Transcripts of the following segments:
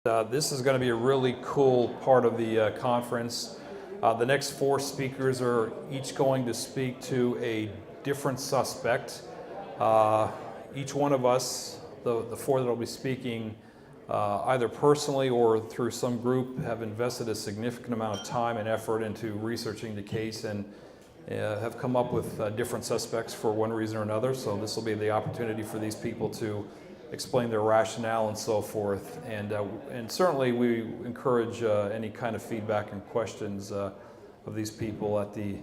This is going to be a really cool part of the conference. The next four speakers are each going to speak to a different suspect. Each one of us, the four that will be speaking, either personally or through some group, have invested a significant amount of time and effort into researching the case and have come up with different suspects for one reason or another. So this will be the opportunity for these people to explain their rationale and so forth. And certainly we encourage any kind of feedback and questions of these people at the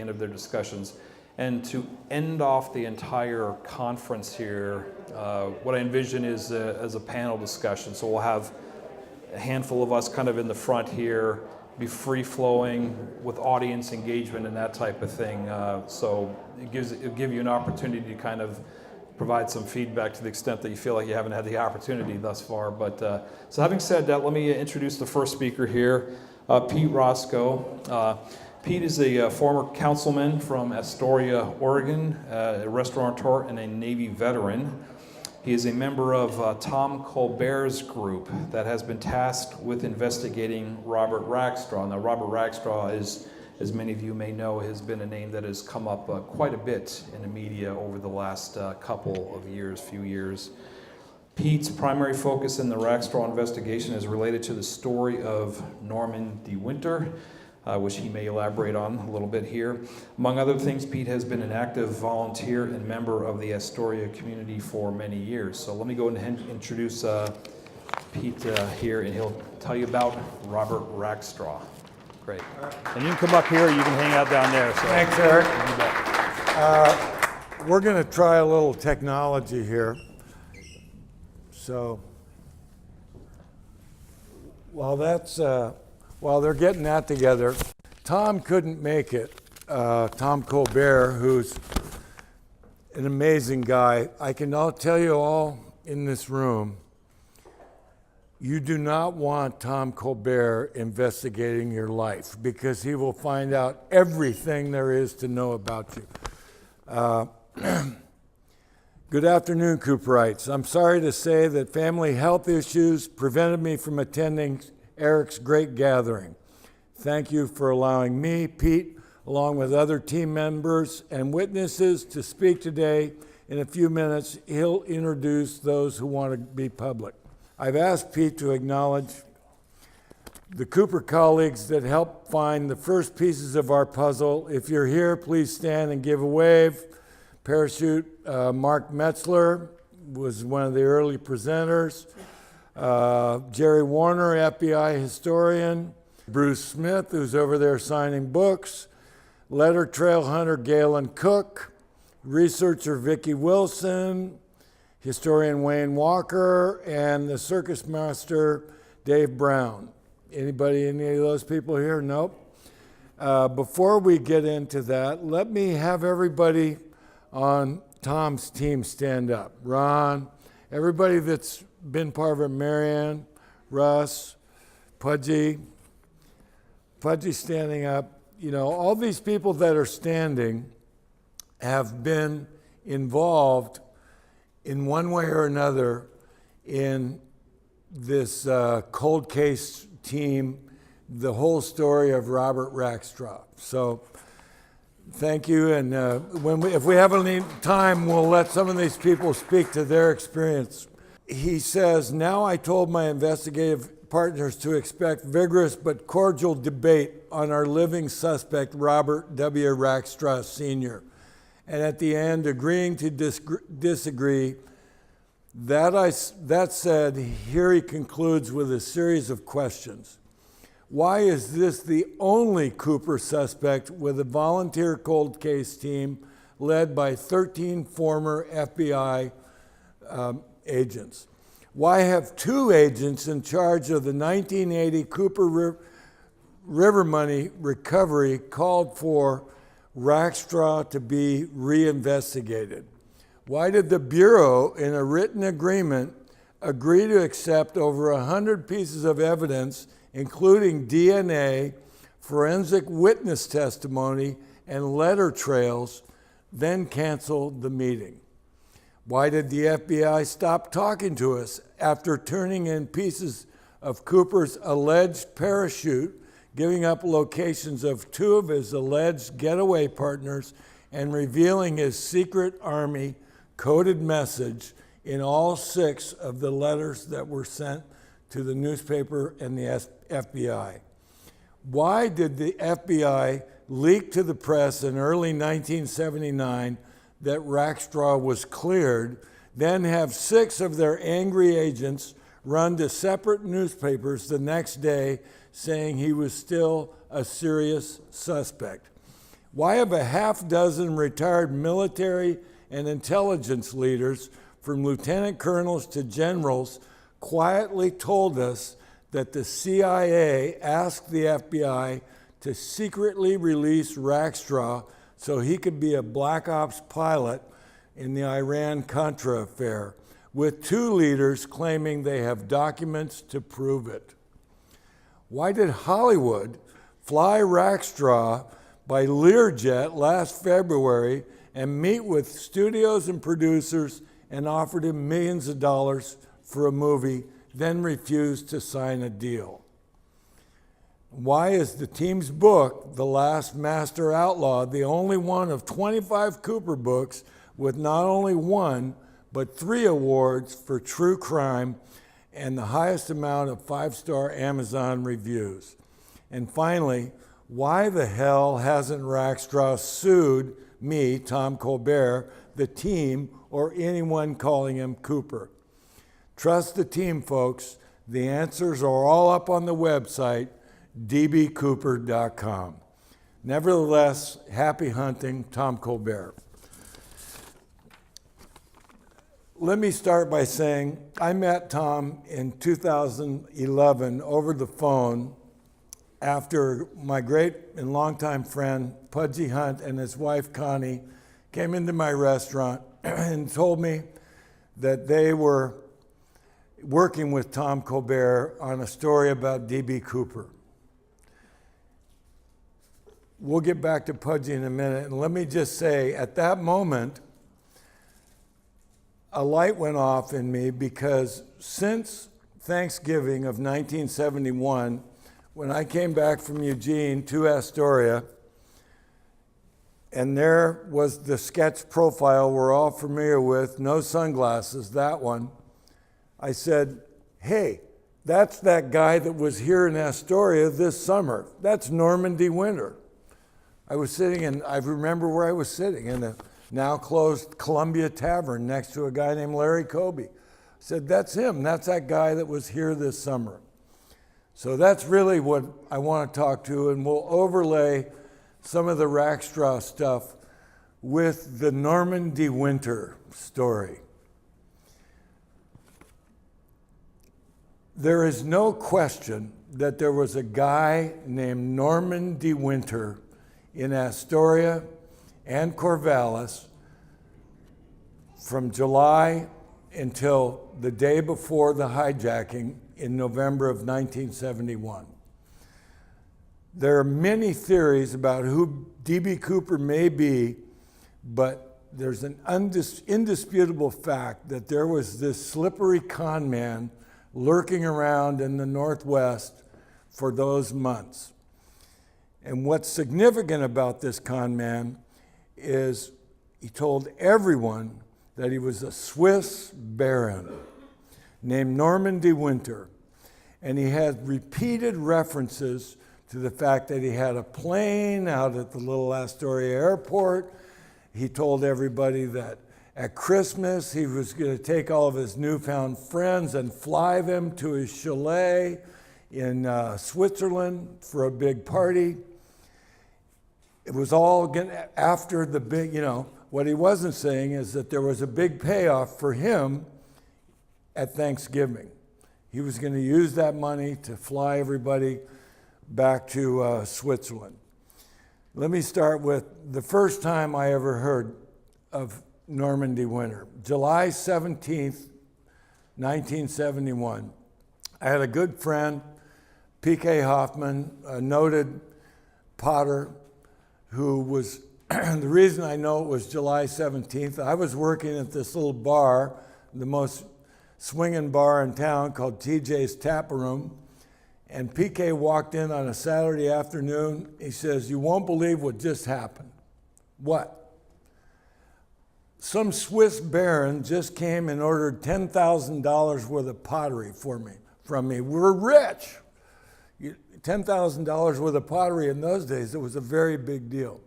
end of their discussions. And to end off the entire conference here, what I envision is as a panel discussion. So we'll have a handful of us kind of in the front here, be free-flowing with audience engagement and that type of thing. So it'll give you an opportunity to kind of provide some feedback to the extent that you feel like you haven't had the opportunity thus far. But so having said that, let me introduce the first speaker here, Pete Roscoe. Pete is a former councilman from Astoria, Oregon, a restaurateur and a Navy veteran. He is a member of Tom Colbert's group that has been tasked with investigating Robert Rackstraw. Now, Robert Rackstraw is, as many of you may know, has been a name that has come up quite a bit in the media over the last few years. Pete's primary focus in the Rackstraw investigation is related to the story of Norman De Winter, which he may elaborate on a little bit here. Among other things, Pete has been an active volunteer and member of the Astoria community for many years. So let me go ahead and introduce Pete here, and he'll tell you about Robert Rackstraw. Great. And you can come up here, or you can hang out down there. So. Thanks, Eric. We're going to try a little technology here. So while they're getting that together, Tom couldn't make it. Tom Colbert, who's an amazing guy. I can tell you all in this room, you do not want Tom Colbert investigating your life because he will find out everything there is to know about you. Good afternoon, Cooperites. I'm sorry to say that family health issues prevented me from attending Eric's great gathering. Thank you for allowing me, Pete, along with other team members and witnesses to speak today. In a few minutes, he'll introduce those who want to be public. I've asked Pete to acknowledge the Cooper colleagues that helped find the first pieces of our puzzle. If you're here, please stand and give a wave. Parachute, Mark Metzler was one of the early presenters. Jerry Warner, FBI historian. Bruce Smith, who's over there signing books. Letter trail hunter Galen Cook. Researcher Vicki Wilson. Historian Wayne Walker, and the circus master Dave Brown. Any of those people here? Nope. Before we get into that, let me have everybody on Tom's team stand up. Ron, everybody that's been part of it, Marianne, Russ, Pudgy standing up. You know, all these people that are standing have been involved in one way or another in this cold case team, the whole story of Robert Rackstraw. So thank you, and if we have any time, we'll let some of these people speak to their experience. He says, now I told my investigative partners to expect vigorous but cordial debate on our living suspect, Robert W. Rackstraw Sr., and at the end, agreeing to disagree. That said, here he concludes with a series of questions. Why is this the only Cooper suspect with a volunteer cold case team led by 13 former FBI agents? Why have two agents in charge of the 1980 Cooper River money recovery called for Rackstraw to be reinvestigated? Why did the Bureau, in a written agreement, agree to accept over 100 pieces of evidence, including DNA, forensic witness testimony, and letter trails, then cancel the meeting? Why did the FBI stop talking to us after turning in pieces of Cooper's alleged parachute, giving up locations of 2 of his alleged getaway partners and revealing his secret Army coded message in all 6 of the letters that were sent to the newspaper and the FBI. Why did the FBI leak to the press in early 1979 that Rackstraw was cleared, then have 6 of their angry agents run to separate newspapers the next day saying he was still a serious suspect? Why have a half dozen retired military and intelligence leaders, from lieutenant colonels to generals, quietly told us that the CIA asked the FBI to secretly release Rackstraw so he could be a black ops pilot in the Iran-Contra affair, with 2 leaders claiming they have documents to prove it? Why did Hollywood fly Rackstraw by Learjet last February and meet with studios and producers and offered him millions of dollars for a movie, then refused to sign a deal? Why is the team's book, The Last Master Outlaw, the only one of 25 Cooper books with not only 1, but 3 awards for true crime and the highest amount of 5-star Amazon reviews? And finally, why the hell hasn't Rackstraw sued me, Tom Colbert, the team, or anyone calling him Cooper? Trust the team, folks. The answers are all up on the website, dbcooper.com. Nevertheless, happy hunting, Tom Colbert. Let me start by saying I met Tom in 2011 over the phone after my great and longtime friend Pudgy Hunt and his wife Connie came into my restaurant and told me that they were working with Tom Colbert on a story about D.B. Cooper. We'll get back to Pudgy in a minute, and let me just say, at that moment, a light went off in me, because since Thanksgiving of 1971, when I came back from Eugene to Astoria, and there was the sketch profile we're all familiar with, no sunglasses, that one, I said, hey, that's that guy that was here in Astoria this summer. That's Norman D. Winter. I was sitting in, I remember where I was sitting, in the now closed Columbia Tavern next to a guy named Larry Kobe. I said, that's him. That's that guy that was here this summer. So that's really what I want to talk to, and we'll overlay some of the Rackstraw stuff with the Norman D. Winter story. There is no question that there was a guy named Norman D. Winter in Astoria and Corvallis from July until the day before the hijacking in November of 1971. There are many theories about who D.B. Cooper may be, but there's an indisputable fact that there was this slippery con man lurking around in the Northwest for those months. And what's significant about this con man is he told everyone that he was a Swiss baron named Norman D. Winter. And he had repeated references to the fact that he had a plane out at the little Astoria airport. He told everybody that at Christmas he was going to take all of his newfound friends and fly them to his chalet in Switzerland for a big party. It was all after the big, what he wasn't saying is that there was a big payoff for him at Thanksgiving. He was going to use that money to fly everybody back to Switzerland. Let me start with the first time I ever heard of Norman D. Winter. July 17th, 1971. I had a good friend, P.K. Hoffman, a noted potter, who was, the reason I know it was July 17th, I was working at this little bar, the most swinging bar in town called TJ's Tap Room. And PK walked in on a Saturday afternoon. He says, "You won't believe what just happened." "What?" "Some Swiss baron just came and ordered $10,000 worth of pottery from me. We're rich." $10,000 worth of pottery in those days, it was a very big deal.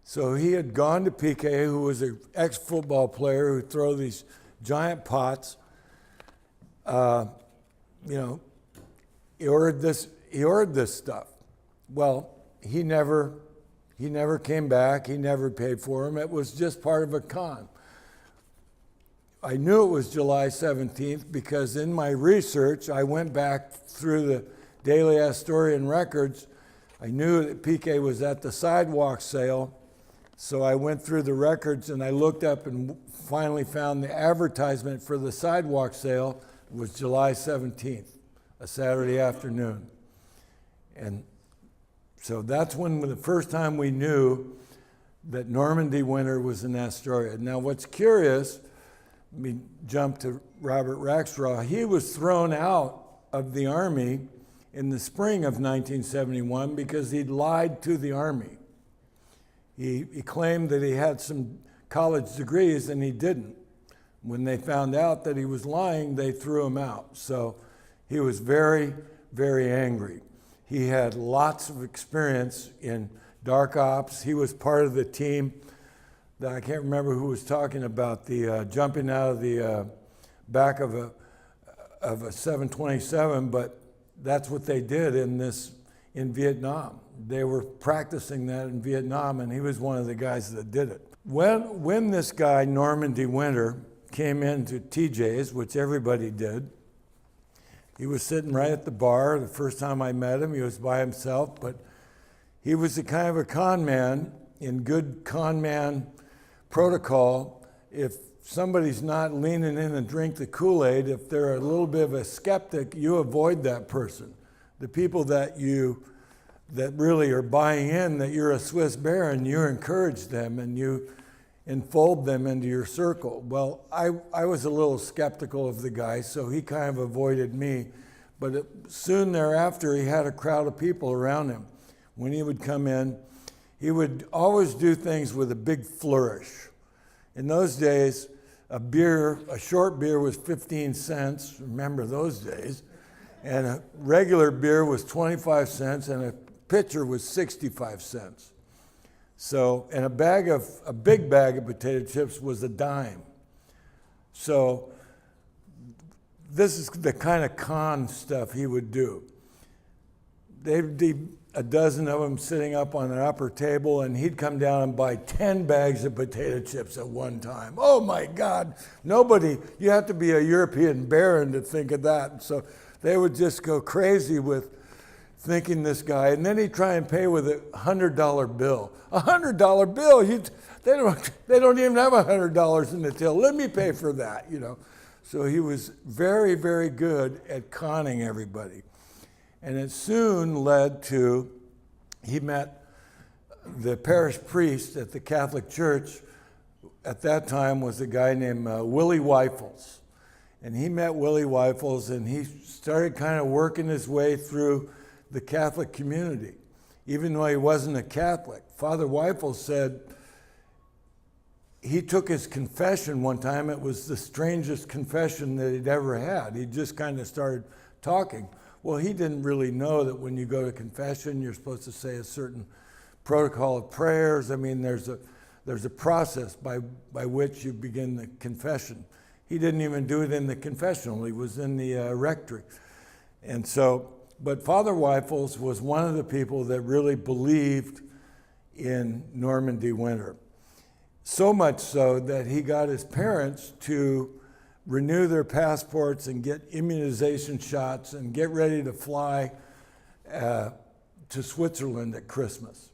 So he had gone to PK, who was an ex-football player who throw these giant pots. He ordered this stuff. Well, he never came back. He never paid for them. It was just part of a con. I knew it was July 17th because in my research, I went back through the Daily Astorian records. I knew that PK was at the sidewalk sale. So I went through the records and I looked up and finally found the advertisement for the sidewalk sale was July 17th, a Saturday afternoon. And so that's when the first time we knew that Normandy Winter was in Astoria. Now what's curious, we jump to Robert Rackstraw, he was thrown out of the Army in the spring of 1971 because he'd lied to the Army. He claimed that he had some college degrees and he didn't. When they found out that he was lying, they threw him out. So he was very, very angry. He had lots of experience in dark ops. He was part of the team that I can't remember who was talking about the jumping out of the back of a 727, but that's what they did in Vietnam. They were practicing that in Vietnam, and he was one of the guys that did it. When this guy, Normandy Winter, came into TJ's, which everybody did, he was sitting right at the bar. The first time I met him, he was by himself, but he was a kind of a con man in good con man protocol. If somebody's not leaning in and drink the Kool-Aid, if they're a little bit of a skeptic, you avoid that person. The people that really are buying in that you're a Swiss baron, you encourage them and you enfold them into your circle. Well, I was a little skeptical of the guy, so he kind of avoided me. But soon thereafter, he had a crowd of people around him. When he would come in, he would always do things with a big flourish. In those days, a short beer was 15 cents, remember those days, and a regular beer was 25 cents, and a pitcher was 65 cents. So, and a big bag of potato chips was a dime. So, this is the kind of con stuff he would do. There'd be a dozen of them sitting up on an upper table, and he'd come down and buy 10 bags of potato chips at one time. Oh my God, you have to be a European baron to think of that. So they would just go crazy with thinking this guy, and then he'd try and pay with a $100 bill. A $100 bill, they don't even have $100 in the till. Let me pay for that, So he was very, very good at conning everybody. And it soon led to, he met the parish priest at the Catholic Church, at that time was a guy named Willie Weifels. And he met Willie Weifels and he started kind of working his way through the Catholic community, even though he wasn't a Catholic. Father Weifels said he took his confession one time. It was the strangest confession that he'd ever had. He just kind of started talking. Well, he didn't really know that when you go to confession, you're supposed to say a certain protocol of prayers. I mean, there's a process by which you begin the confession. He didn't even do it in the confessional. He was in the rectory. And so, but Father Weifels was one of the people that really believed in Normandy Winter. So much so that he got his parents to renew their passports and get immunization shots and get ready to fly to Switzerland at Christmas.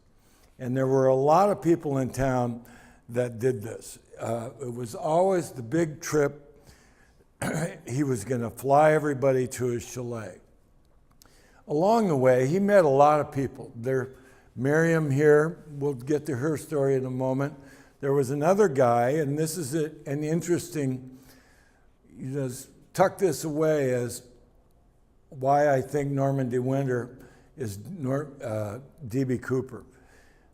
And there were a lot of people in town that did this. It was always the big trip. He was going to fly everybody to his chalet. Along the way, he met a lot of people. Miriam here, we'll get to her story in a moment. There was another guy, and this is an interesting, you just tuck this away as why I think Norman De Winter is D.B. Cooper.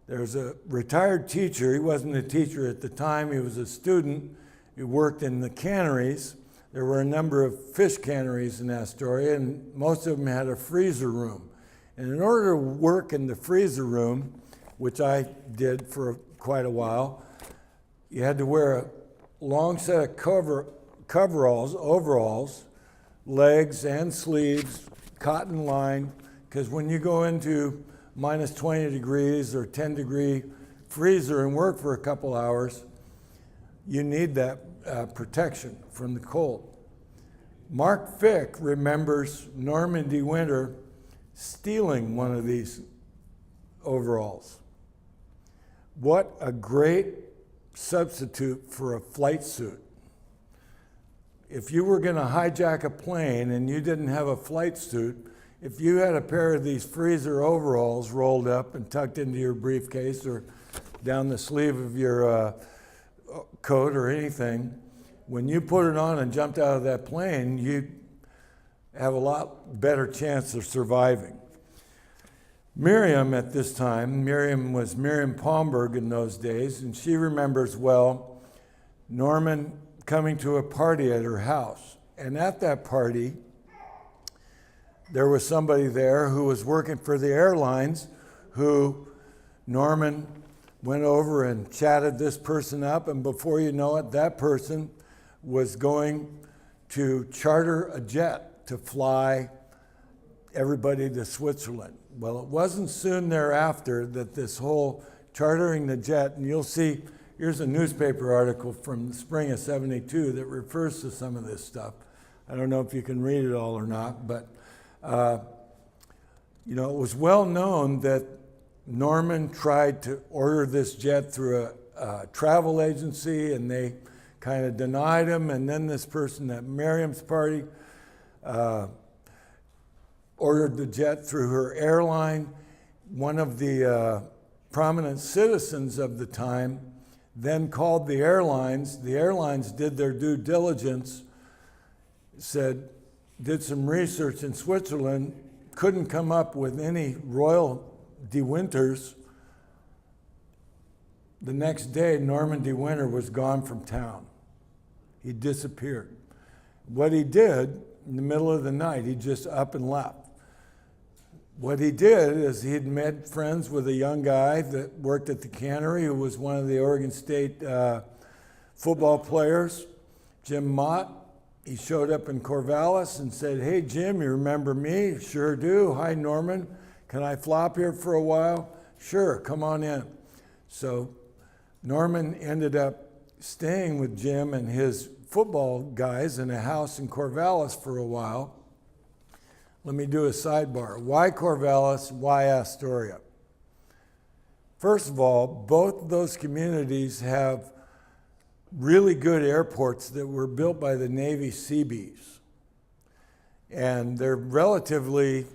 There's a retired teacher. He wasn't a teacher at the time. He was a student. He worked in the canneries. There were a number of fish canneries in Astoria, and most of them had a freezer room. And in order to work in the freezer room, which I did for quite a while, you had to wear a long set of coveralls, overalls, legs and sleeves, cotton line, because when you go into minus 20 degrees or 10 degree freezer and work for a couple hours, you need that protection from the cold. Mark Fick remembers Norman De Winter stealing one of these overalls. What a great substitute for a flight suit. If you were going to hijack a plane and you didn't have a flight suit, if you had a pair of these freezer overalls rolled up and tucked into your briefcase or down the sleeve of your coat or anything, when you put it on and jumped out of that plane, you'd have a lot better chance of surviving. Miriam at this time, Miriam was Miriam Palmberg in those days, and she remembers well Norman coming to a party at her house. And at that party, there was somebody there who was working for the airlines who Norman went over and chatted this person up, and before you know it, that person was going to charter a jet to fly everybody to Switzerland. Well, it wasn't soon thereafter that this whole chartering the jet, and you'll see, here's a newspaper article from the spring of '72 that refers to some of this stuff. I don't know if you can read it all or not, but it was well known that Norman tried to order this jet through a travel agency, and they kind of denied him, and then this person at Miriam's party ordered the jet through her airline. One of the prominent citizens of the time then called the airlines. The airlines did their due diligence, did some research in Switzerland, couldn't come up with any Royal De Winters. The next day, Norman De Winter was gone from town. He disappeared. What he did in the middle of the night, he just up and left. What he did is he'd made friends with a young guy that worked at the cannery who was one of the Oregon State football players, Jim Mott. He showed up in Corvallis and said, "Hey, Jim, you remember me?" "Sure do." "Hi, Norman. Can I flop here for a while?" "Sure, come on in." So Norman ended up staying with Jim and his football guys in a house in Corvallis for a while. Let me do a sidebar. Why Corvallis? Why Astoria? First of all, both of those communities have really good airports that were built by the Navy Seabees. And they're relatively,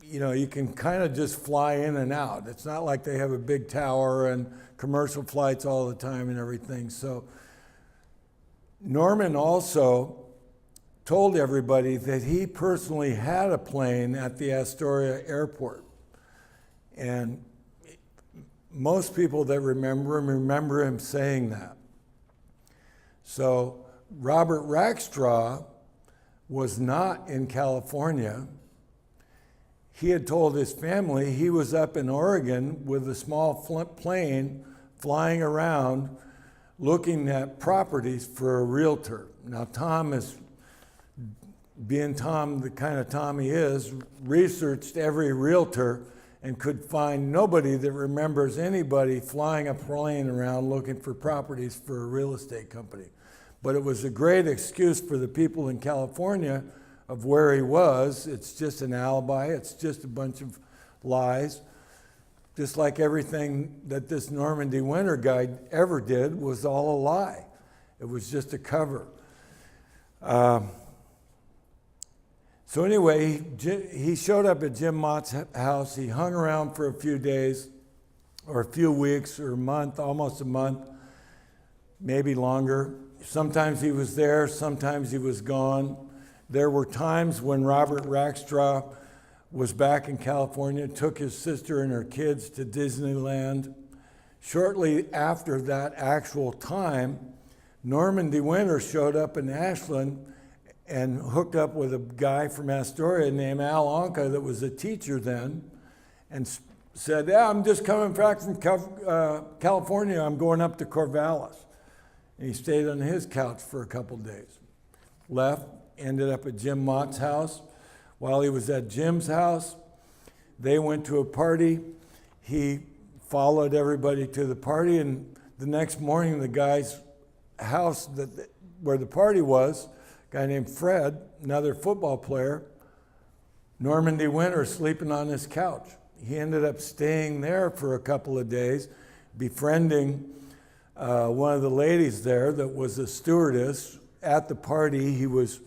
you can kind of just fly in and out. It's not like they have a big tower and commercial flights all the time and everything. So Norman also told everybody that he personally had a plane at the Astoria airport. And most people that remember him saying that. So Robert Rackstraw was not in California. He had told his family he was up in Oregon with a small plane flying around looking at properties for a realtor. Now Tom is, being Tom, the kind of Tom he is, researched every realtor and could find nobody that remembers anybody flying a plane around looking for properties for a real estate company. But it was a great excuse for the people in California of where he was. It's just an alibi. It's just a bunch of lies. Just like everything that this Norman De Winter guy ever did was all a lie. It was just a cover. So anyway, he showed up at Jim Mott's house. He hung around for a few days or a few weeks or a month, almost a month. maybe longer. Sometimes he was there, sometimes he was gone. There were times when Robert Rackstraw was back in California, took his sister and her kids to Disneyland. Shortly after that actual time, Norman De Winter showed up in Ashland and hooked up with a guy from Astoria named Al Anka that was a teacher then, and said, yeah, I'm just coming back from California, I'm going up to Corvallis. And he stayed on his couch for a couple days. Left, ended up at Jim Mott's house. While he was at Jim's house, they went to a party. He followed everybody to the party, and the next morning the guy's house where the party was, a guy named Fred, another football player, Norman De Winter sleeping on his couch. He ended up staying there for a couple of days, befriending one of the ladies there that was a stewardess at the party. He was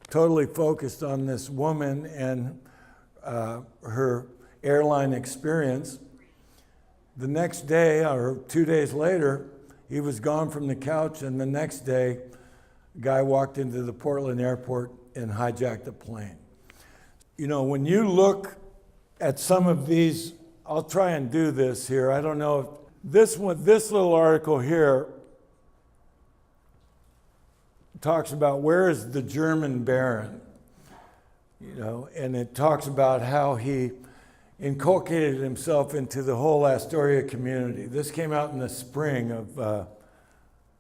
totally focused on this woman and her airline experience. The next day, or 2 days later, he was gone from the couch, and the next day, a guy walked into the Portland airport and hijacked the plane. You know, when you look at some of these, I'll try and do this here. I don't know if this little article here talks about where is the German Baron, you know, and it talks about how he inculcated himself into the whole Astoria community. This came out in the spring of,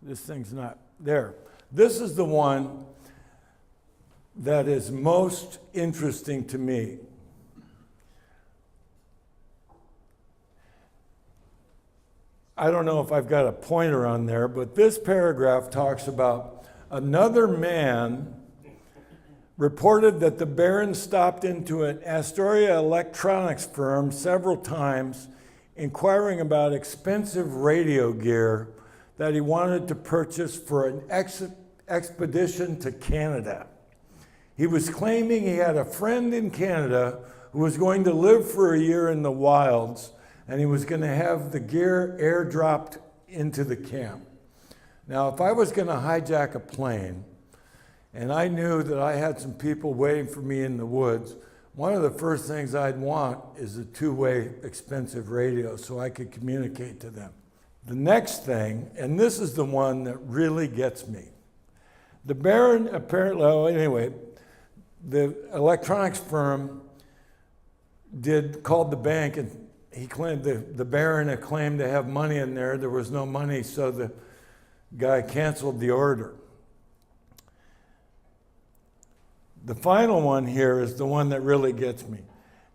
this thing's not there. This is the one that is most interesting to me. I don't know if I've got a pointer on there, but this paragraph talks about another man reported that the Baron stopped into an Astoria electronics firm several times inquiring about expensive radio gear that he wanted to purchase for an expedition to Canada. He was claiming he had a friend in Canada who was going to live for a year in the wilds, and he was going to have the gear airdropped into the camp. Now, if I was going to hijack a plane, and I knew that I had some people waiting for me in the woods, one of the first things I'd want is a two-way expensive radio so I could communicate to them. The next thing, and this is the one that really gets me. The Baron apparently, well, anyway, the electronics firm called the bank, and he claimed the Baron had claimed to have money in there. There was no money, so the guy canceled the order. The final one here is the one that really gets me.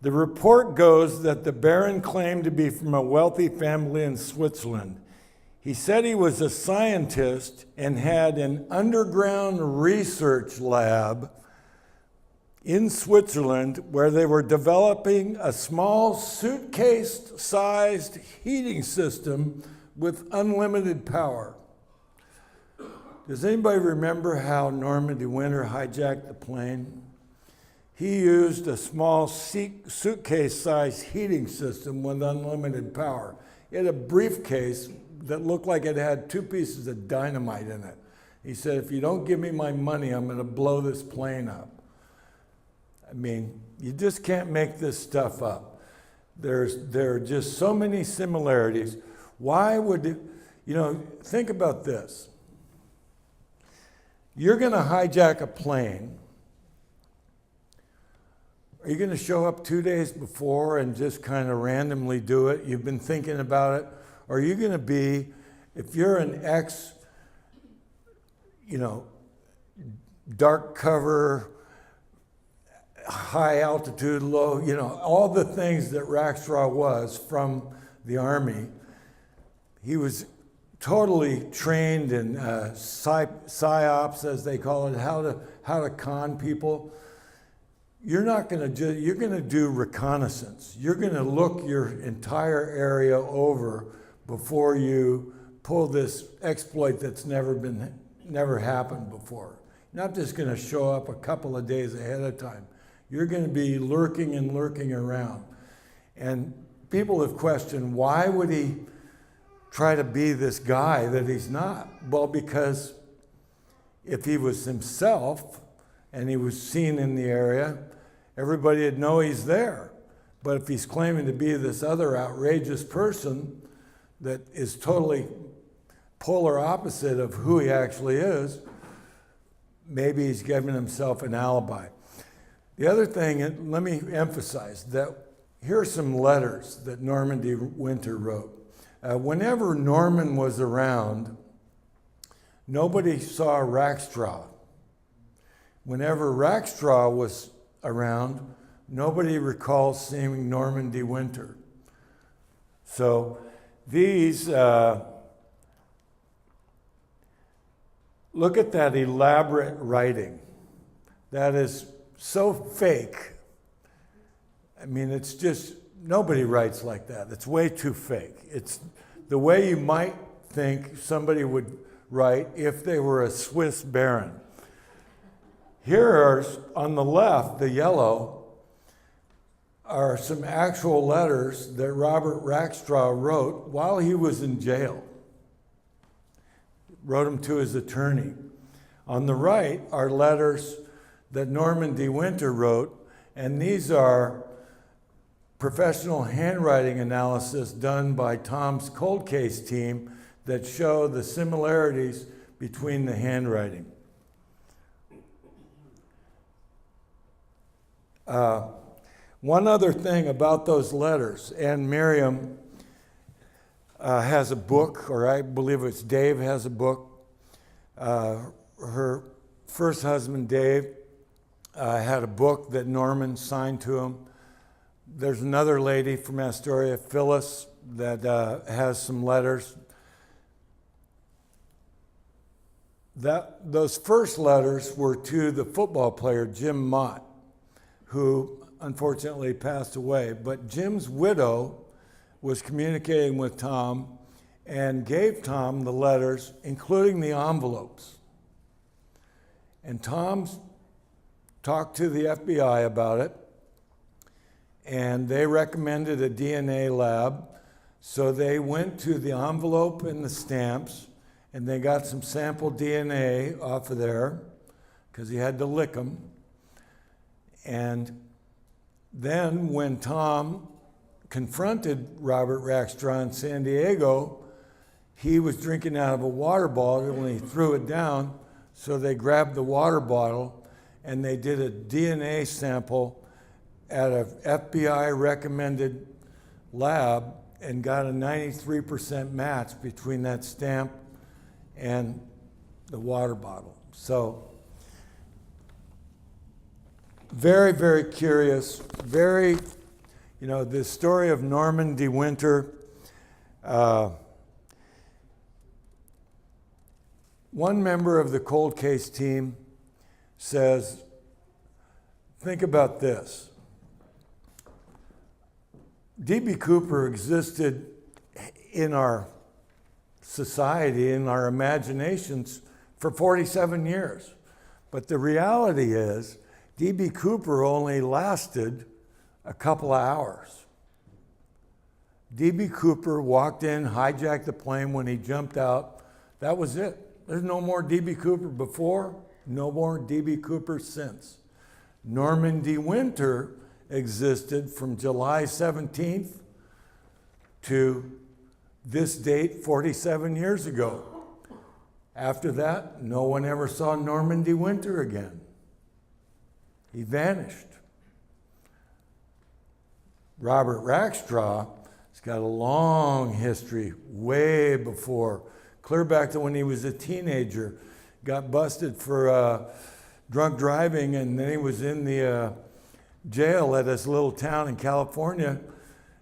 The report goes that the Baron claimed to be from a wealthy family in Switzerland. He said he was a scientist and had an underground research lab in Switzerland where they were developing a small suitcase-sized heating system with unlimited power. Does anybody remember how Norman De Winter hijacked the plane? He used a small suitcase-sized heating system with unlimited power. He had a briefcase that looked like it had 2 pieces of dynamite in it. He said, if you don't give me my money, I'm going to blow this plane up. I mean, you just can't make this stuff up. There are just so many similarities. Why would, think about this. You're going to hijack a plane. Are you going to show up 2 days before and just kind of randomly do it? You've been thinking about it. Or are you going to be, if you're an dark cover, high altitude, low, all the things that Rackstraw was from the Army. He was totally trained in psyops, as they call it, how to con people. You're not going to you're going to do reconnaissance. You're going to look your entire area over before you pull this exploit that's never happened before. You're not just going to show up a couple of days ahead of time. You're going to be lurking around. And people have questioned, why would he try to be this guy that he's not? Well, because if he was himself and he was seen in the area, everybody would know he's there. But if he's claiming to be this other outrageous person that is totally polar opposite of who he actually is, maybe he's giving himself an alibi. The other thing, and let me emphasize that here are some letters that Norman de Winter wrote. Whenever Norman was around, nobody saw Rackstraw. Whenever Rackstraw was around, nobody recalls seeing Norman de Winter. So these, look at that elaborate writing. That is so fake. I mean, it's just, nobody writes like that. It's way too fake. It's the way you might think somebody would write if they were a Swiss baron. Here are, on the left, the yellow, are some actual letters that Robert Rackstraw wrote while he was in jail. Wrote them to his attorney. On the right are letters that Norman de Winter wrote, and these are professional handwriting analysis done by Tom's cold case team that show the similarities between the handwriting. One other thing about those letters, and Miriam has a book, or I believe it's Dave has a book. Her first husband, Dave, had a book that Norman signed to him. There's another lady from Astoria, Phyllis, that has some letters. Those first letters were to the football player, Jim Mott, who unfortunately passed away. But Jim's widow was communicating with Tom and gave Tom the letters, including the envelopes. And Tom talked to the FBI about it, and they recommended a DNA lab. So they went to the envelope and the stamps, and they got some sample DNA off of there, because he had to lick them. And then when Tom confronted Robert Rackstraw in San Diego, he was drinking out of a water bottle and he threw it down. So they grabbed the water bottle and they did a DNA sample at a FBI recommended lab and got a 93% match between that stamp and the water bottle. So very, very curious, very, the story of Norman de Winter. One member of the cold case team says, think about this. D.B. Cooper existed in our society, in our imaginations, for 47 years. But the reality is, D.B. Cooper only lasted a couple of hours. D.B. Cooper walked in, hijacked the plane when he jumped out. That was it. There's no more D.B. Cooper before, no more D.B. Cooper since. Norman de Winter existed from July 17th to this date 47 years ago. After that, no one ever saw Norman de Winter again. He vanished. Robert Rackstraw has got a long history, way before, clear back to when he was a teenager, got busted for drunk driving, and then he was in the jail at this little town in California.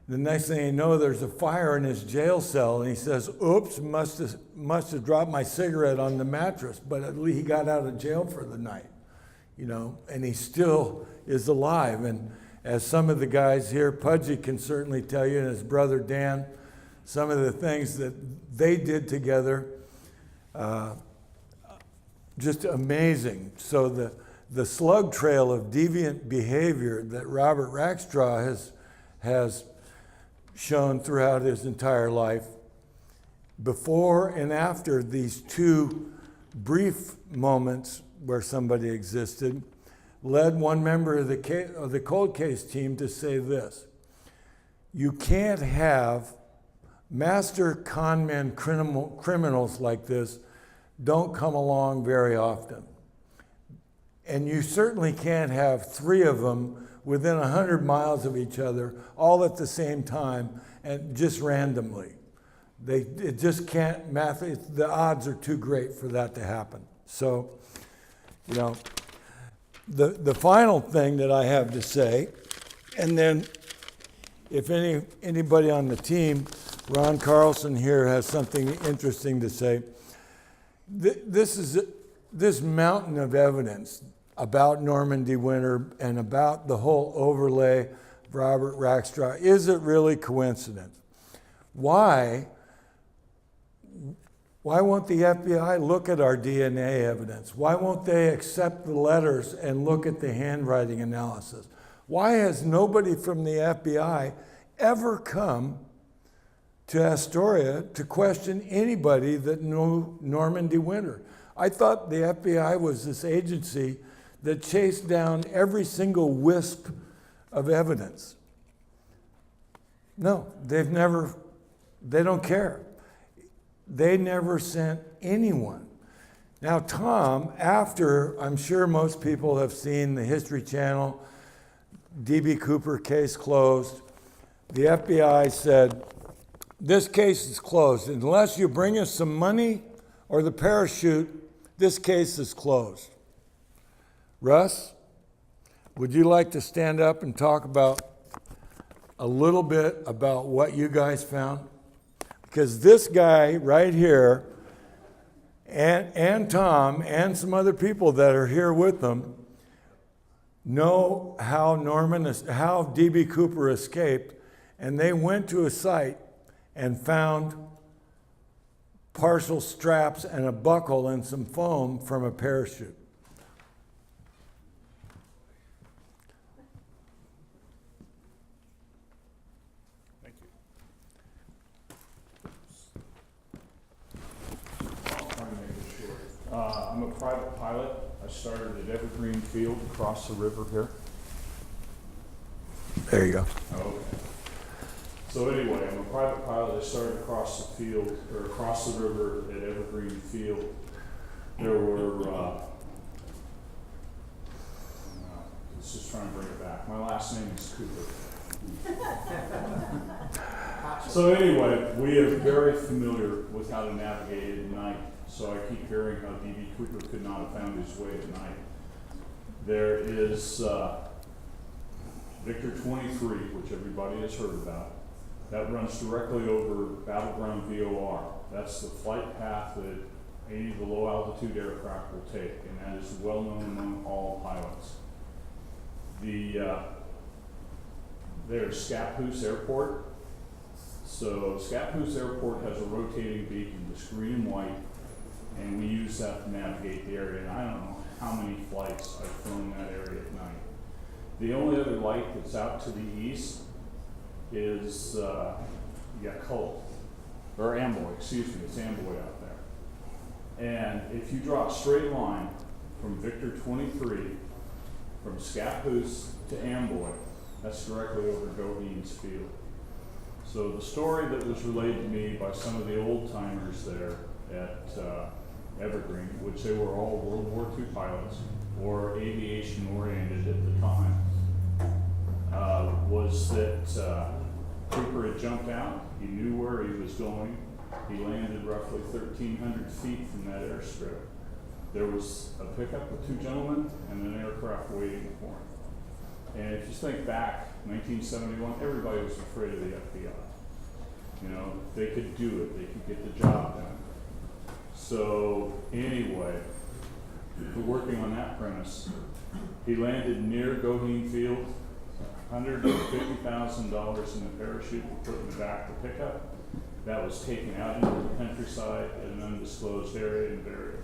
The next thing you know, there's a fire in his jail cell, and he says, oops, must have dropped my cigarette on the mattress, but at least he got out of jail for the night. And he still is alive. And as some of the guys here, Pudgy can certainly tell you, and his brother Dan, some of the things that they did together, just amazing. So the slug trail of deviant behavior that Robert Rackstraw has shown throughout his entire life before and after these two brief moments where somebody existed, led one member of the cold case team to say this: you can't have master con men criminals like this don't come along very often. And you certainly can't have three of them within 100 miles of each other all at the same time and just randomly. It just can't, the odds are too great for that to happen. So, you know, the final thing that I have to say, and then if anybody on the team, Ron Carlson here has something interesting to say. This mountain of evidence about Norman de Winter and about the whole overlay of Robert Rackstraw, is it really coincidence? Why won't the FBI look at our DNA evidence? Why won't they accept the letters and look at the handwriting analysis? Why has nobody from the FBI ever come to Astoria to question anybody that knew Norman de Winter? I thought the FBI was this agency that chased down every single wisp of evidence. No, they don't care. They never sent anyone. Now, Tom, after, I'm sure most people have seen the History Channel, D.B. Cooper case closed, the FBI said, this case is closed. Unless you bring us some money or the parachute, this case is closed. Russ, would you like to stand up and talk about a little bit about what you guys found? Because this guy right here, and Tom, and some other people that are here with them, know how D.B. Cooper escaped, and they went to a site and found partial straps and a buckle and some foam from a parachute. Thank you. I'll try to make it short. I'm a private pilot. I started at Evergreen Field across the river here. There you go. Okay. So anyway, I'm a private pilot. I started across the field, or across the river at Evergreen Field. There were, let's just try and bring it back. My last name is Cooper. So anyway, we are very familiar with how to navigate it at night. So I keep hearing how D.B. Cooper could not have found his way at night. There is Victor 23, which everybody has heard about. That runs directly over Battleground VOR. That's the flight path that any of the low altitude aircraft will take, and that is well known among all pilots. There's Scappoose Airport. So Scappoose Airport has a rotating beacon, that's green and white, and we use that to navigate the area. And I don't know how many flights I've flown that area at night. The only other light that's out to the east is Colt, or Amboy, excuse me, it's Amboy out there. And if you draw a straight line from Victor 23, from Scappoose to Amboy, that's directly over Goheen's Field. So the story that was relayed to me by some of the old timers there at Evergreen, which they were all World War II pilots or aviation oriented at the time, was that Cooper had jumped out, he knew where he was going, he landed roughly 1,300 feet from that airstrip. There was a pickup with two gentlemen and an aircraft waiting for him. And if you think back, 1971, everybody was afraid of the FBI. You know, they could do it, they could get the job done. So anyway, working on that premise, he landed near Goheen Field, $150,000 in the parachute and put in the back of the pickup. That was taken out into the countryside in an undisclosed area and buried.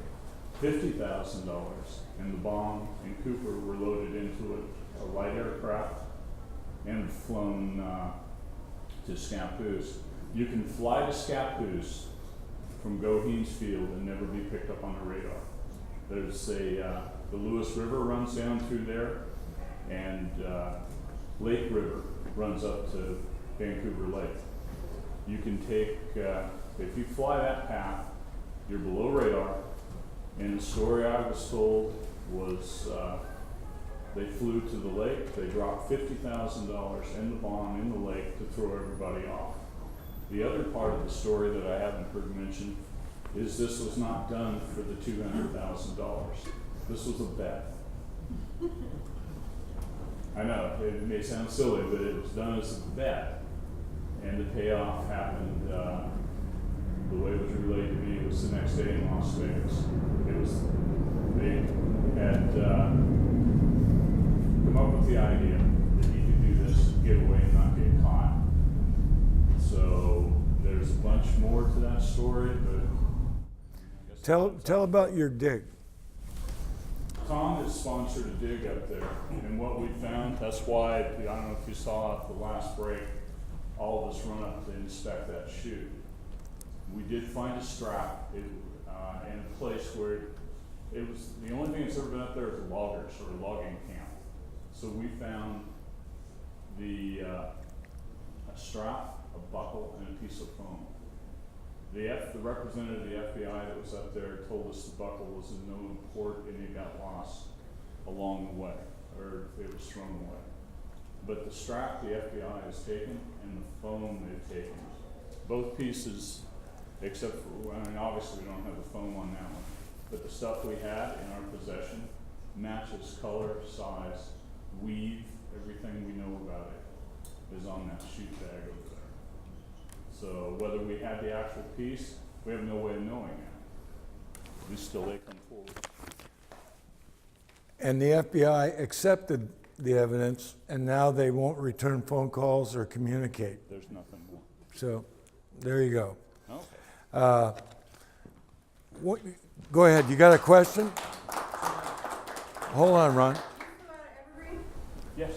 $50,000 and the bomb and Cooper were loaded into a light aircraft and flown to Scappoose. You can fly to Scappoose from Goheen's field and never be picked up on the radar. There's the Lewis River runs down through there, and Lake River runs up to Vancouver Lake. You can take, if you fly that path, you're below radar, and the story I was told was they flew to the lake, they dropped $50,000 in the bomb in the lake to throw everybody off. The other part of the story that I haven't heard mentioned is this was not done for the $200,000. This was a bet. I know, it may sound silly, but it was done as a bet. And the payoff happened, the way it was relayed to me, it was the next day in Las Vegas. They had come up with the idea that you could do this, get away and not get caught. So there's a bunch more to that story, but Tell about your dig. Tom has sponsored a dig up there, and what we found, that's why, I don't know if you saw at the last break, all of us run up to inspect that chute. We did find a strap in a place where it was, the only thing that's ever been up there is loggers or a logging camp. So we found a strap, a buckle, and a piece of foam. The representative of the FBI that was up there told us the buckle was in no import and it got lost along the way, or it was thrown away. But the strap the FBI has taken and the foam they've taken, both pieces, except for, I mean, obviously we don't have the foam on that one, but the stuff we had in our possession matches color, size, weave, everything we know about it is on that chute tag over there. So whether we had the actual piece, we have no way of knowing that. We still they come forward. And the FBI accepted the evidence, and now they won't return phone calls or communicate. There's nothing more. So there you go. Okay. Go ahead. You got a question? Hold on, Ron. Evergreen? Yes.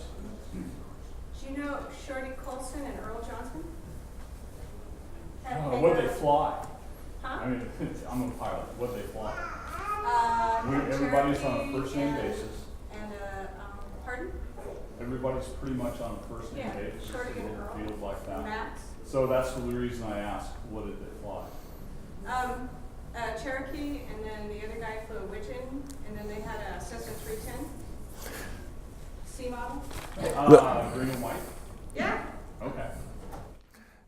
Do you know Shorty Colson and Earl Johnson? What they fly? Huh? I mean, I'm a pilot. What they fly? Cherokee Everybody's on a first name and- basis. And, pardon? Everybody's pretty much on a first name Yeah, basis. Shorty It's a and little Earl. field like that. Max. So that's the reason I asked, what did they fly? Cherokee, and then the other guy flew a Widgeon, and then they had a Cessna 310. C model? Green and white? Yeah. Okay.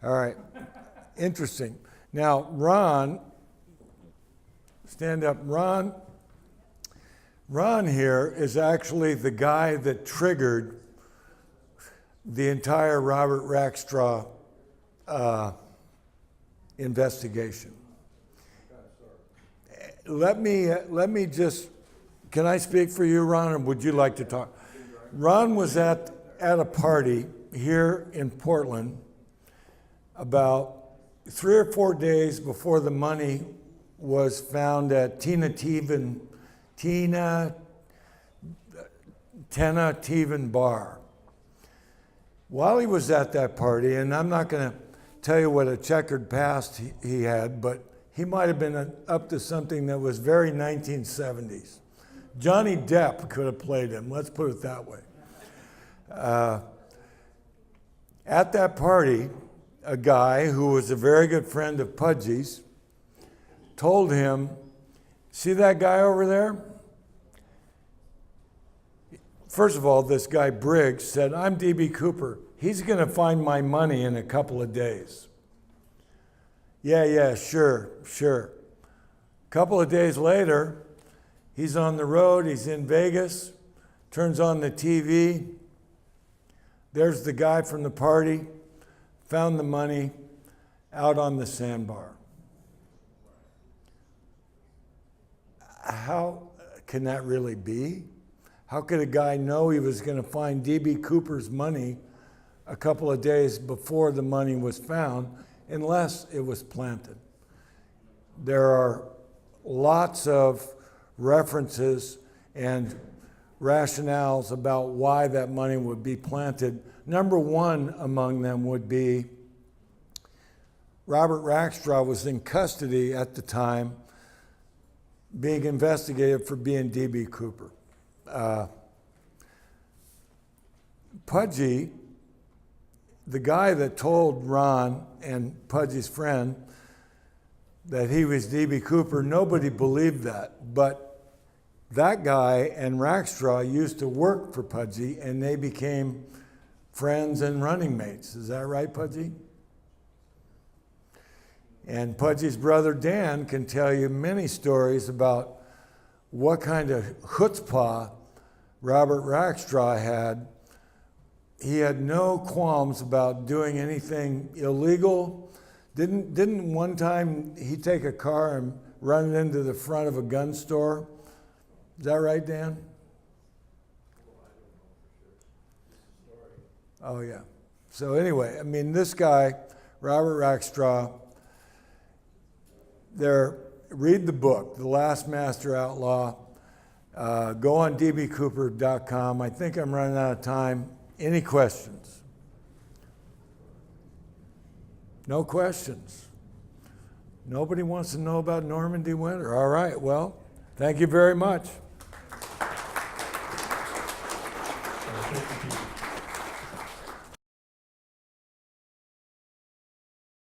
All right. Interesting. Now, Ron, stand up. Ron here is actually the guy that triggered the entire Robert Rackstraw investigation. Let me just, can I speak for you, Ron, or would you like to talk? Ron was at a party here in Portland about 3 or 4 days before the money was found at Tena Teven Bar. While he was at that party, and I'm not going to tell you what a checkered past he had, but he might have been up to something that was very 1970s. Johnny Depp could have played him, let's put it that way. At that party, a guy who was a very good friend of Pudgy's told him, see that guy over there? First of all, this guy Briggs said, I'm D.B. Cooper. He's going to find my money in a couple of days. Yeah, sure. A couple of days later, he's on the road, he's in Vegas, turns on the TV. There's the guy from the party, found the money out on the sandbar. How can that really be? How could a guy know he was going to find D.B. Cooper's money a couple of days before the money was found, unless it was planted? There are lots of references and rationales about why that money would be planted. Number one among them would be Robert Rackstraw was in custody at the time, being investigated for being D.B. Cooper. Pudgy, the guy that told Ron and Pudgy's friend that he was D.B. Cooper, nobody believed that. But that guy and Rackstraw used to work for Pudgy, and they became friends and running mates. Is that right, Pudgy? And Pudgy's brother Dan can tell you many stories about what kind of chutzpah Robert Rackstraw had. He had no qualms about doing anything illegal. Didn't one time he take a car and run it into the front of a gun store? Is that right, Dan? Oh, yeah. So anyway, I mean, this guy, Robert Rackstraw, read the book, The Last Master Outlaw. Go on dbcooper.com. I think I'm running out of time. Any questions? No questions. Nobody wants to know about Normandy Winter. All right, well, thank you very much. Thank you, Pete.